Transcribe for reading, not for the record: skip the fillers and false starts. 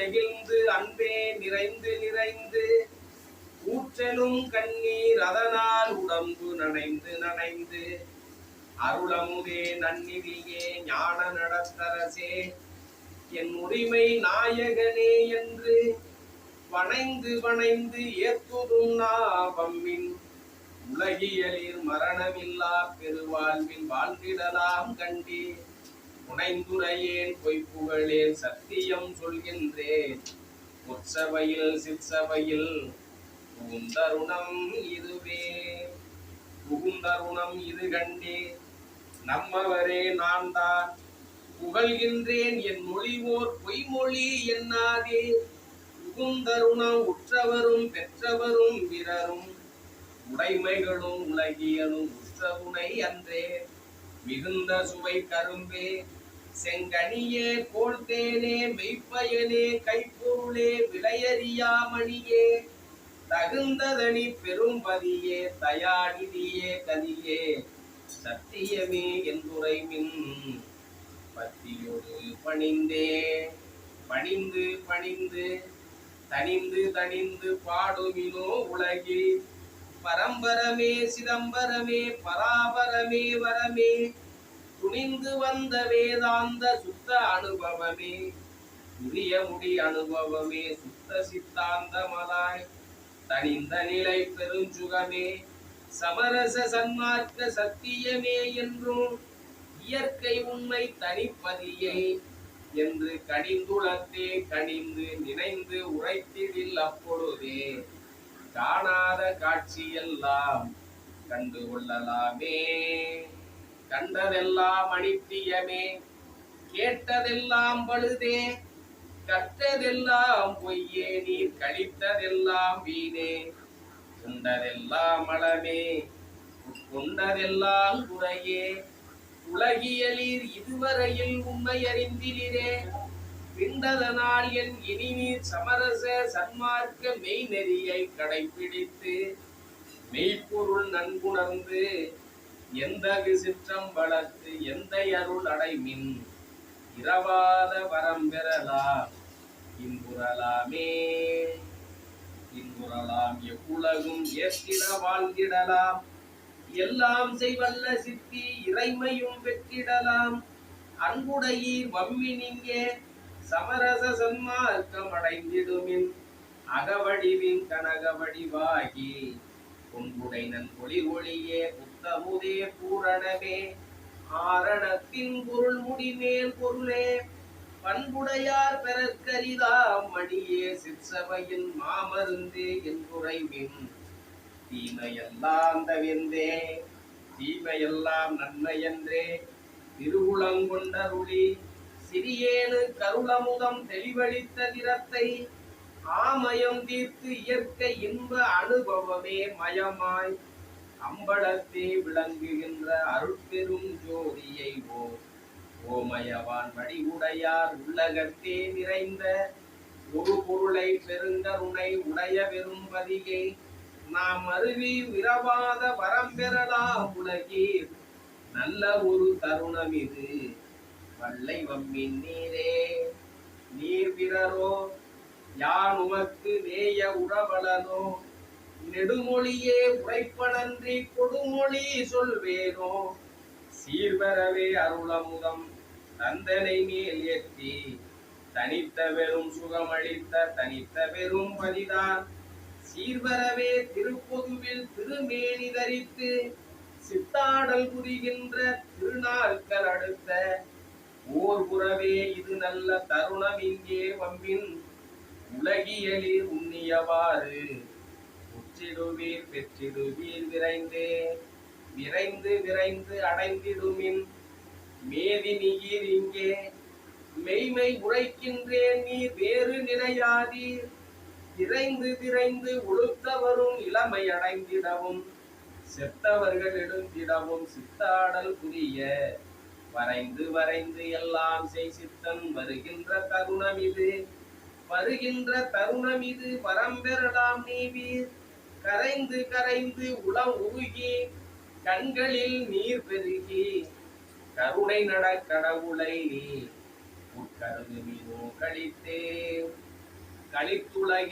நெகிழ்ந்து அன்பே நிறைந்து நிறைந்து ஊற்றலும் கண்ணீர் அதனால் உடம்பு நனைந்து நனைந்து அருளமுதே நன்னிதியே ஞான நடத்தரசே என் உரிமை நாயகனே என்று வணைந்து வணைந்து ஏத்துதும் நாவம்மின் உலகியலில் மரணமில்லா பெருவாழ்வில் வாழ்ந்திடலாம் கண்டே புனைந்துரையேன் பொய்ப்புகளேன் சத்தியம் சொல்கின்றேன் பொற்சபையில் சிற்சபையில் புகுந்தருணம் இதுவே புகுந்தருணம் இது கண்டே நம்மவரே நான் தான் புகழ்கின்றேன் என் மொழிவோர் பொய்மொழி என்னாதே புகுந்தருணம் உற்றவரும் பெற்றவரும் பிறரும் உடைமைகளும் உலகியலும் உற்றவுனை அன்றே மிகுந்த சுவை கரும்பே செங்கனியே கோள்தேனே மெய்ப்பயனே கைப்பொருளே விலையறியாமணியே தகுந்ததனி பெரும்பதியே தயாநிதியே கதியே சத்தியமே என்றுரைமின் பத்தியோடு பணிந்தே பணிந்து பணிந்து தனிந்து தனிந்து பாடுமினோ உலகில் பரம்பரமே சிதம்பரமே பராபரமே வரமே துணிந்து வந்த வேதாந்த சுத்த அனுபவமே புரிய முடி அனுபவமே சுத்த சித்தாந்தமலாய் தனிந்த நிலை பெருஞ்சுகமே சமரச சன்மார்க்க சத்தியமே என்றும் இயற்கை உண்மை தனிப்பதியை என்று கனிந்துளத்தே கனிந்து நினைந்து உரைத்திடில் அப்பொழுதே காணாத காட்சியெல்லாம் கண்டு கொள்ளலாமே கண்டதெல்லாம் அனித்தியமே கேட்டதெல்லாம் பழுதே கற்றதெல்லாம் பொய்யே நீர் கழித்ததெல்லாம் வீணே உண்டதெல்லாம் மலமே உட்கொண்டதெல்லாம் குறையே உலகியலீர் இதுவரையில் உண்மை அறிந்திலே பிண்டதனால் என் இனிநீர் சமரச சன்மார்க்க மெய் நெறியை கடைபிடித்து மெய்ப்பொருள் நன்குணர்ந்து எந்த விசிற்றம் வளர்த்து எந்த அருள் அடைமின் இரவாத வரம் பெறலாம் இன்புறலாமே இன்புறலாம் எவ்வுலகும் ஏற்றிட வாழ்ந்திடலாம் எல்லாம் செய்வல்ல சித்தி இறைமையும் பெற்றிடலாம் அன்புடையீர் வம்மினிங்கே சமரச சன்மார்க்கம் அடைந்திடுமின் அகவடிவின் கனகவடிவாகி பொன்புடை நன்பொழி ஒளியே புத்தமுதே பூரணமே ஆரணத்தின் பொருள் முடிமேல் பொருளே பண்புடையார் பெறற்கரிதாம் மணியே சிற்சபையின் மாமருந்தே என்புரைவின் தீமையெல்லாம் தவிர்ந்தே தீமையெல்லாம் நன்மையன்றே திருவுளங்கொண்டருளி சிறியேனு கருளமுதம் தெளிவழித்த திறத்தை ஆமயம் தீர்த்து இயற்கை இன்ப அனுபவமே மயமாய் அம்பலத்தே விளங்குகின்ற அருட்பெரும் ஜோதியை ஓமயவான் வடிவுடையார் உள்ளகத்தே நிறைந்த ஒரு பொருளை பெருங்கருணை உடைய பெரும்பதியை நாம் அருவி விரவாத வரம் பெறலாம் உலகீர் நல்ல ஒரு தருணம் இது வல்லை வம்மின் நீரே நீர் பிறரோ யான் உமக்கு நேய உறவலனோ நெடுமொழியே உரைப்பனன்றி கொடுமொழி சொல்வேனோ சீர்வரவே அருளமுதம் தந்தனை மேல் ஏற்றி தனித்த வெறும் சுகமளித்த தனித்த வெறும் பதிதான் சீர்வரவே திருப்பொதுவில் திருமேனி தரித்து சித்தாடல் புரிகின்ற திருநாட்கள் அடுத்த ஓர் புறவே இது நல்ல தருணம் இங்கே வம்பின் உலகியலில் உண்ணியவாறு உற்றிடுவீர் பெற்றிடுவீர் விரைந்தே விரைந்து விரைந்து அடைந்திடுமின் மேதி நீர் இங்கே மெய்மை உரைக்கின்றேன் நீர் வேறு நினையாதீர் திரைந்து திரைந்து உளுத்தவரும் இளமை அடைந்திடவும் செத்தவர்கள் எழுந்திடவும் சித்தாடல் புரிய வரைந்து வரைந்து எல்லாம் செய் சித்தன் வருகின்ற தருணம் இது வருகின்ற தருணம் இது வரம்பெறலாம் நீவீர் கரைந்து கரைந்து உளம் உருகி கண்களில் நீர் பெருகி கருணை நட கடவுளை நீ உட்கருது மீனோ கழித்தே களித்துலகில்